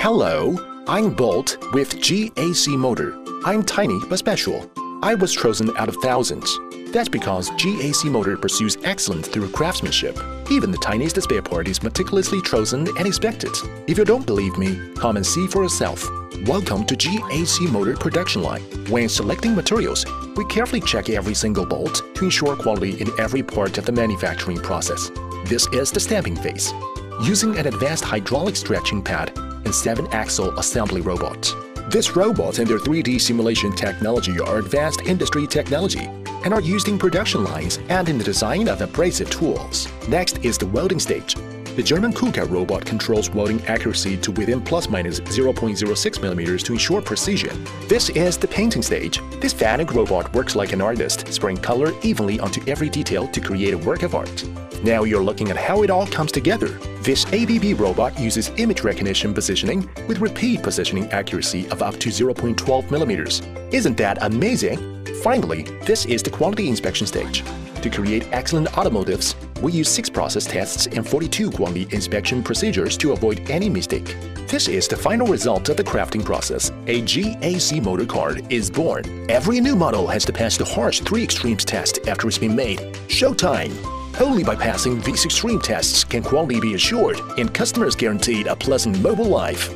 Hello, I'm Bolt with GAC Motor. I'm tiny but special. I was chosen out of thousands. That's because GAC Motor pursues excellence through craftsmanship. Even the tiniest spare part is meticulously chosen and inspected. If you don't believe me, come and see for yourself. Welcome to GAC Motor production line. When selecting materials, we carefully check every single bolt to ensure quality in every part of the manufacturing process. This is the stamping phase. Using an advanced hydraulic stretching pad and 7-axle assembly robot. This robot and their 3D simulation technology are advanced industry technology and are used in production lines and in the design of abrasive tools. Next is the welding stage. The German Kuka robot controls welding accuracy to within ±0.06 mm to ensure precision. This is the painting stage. This Fanuc robot works like an artist, spraying color evenly onto every detail to create a work of art. Now you're looking at how it all comes together. This ABB robot uses image recognition positioning with repeat positioning accuracy of up to 0.12 mm. Isn't that amazing? Finally, this is the quality inspection stage. To create excellent automotives, we use 6 process tests and 42 quality inspection procedures to avoid any mistake. This is the final result of the crafting process. A GAC motor car is born. Every new model has to pass the harsh 3 extremes test after it's been made. Showtime! Only by passing these extreme tests can quality be assured and customers guaranteed a pleasant mobile life.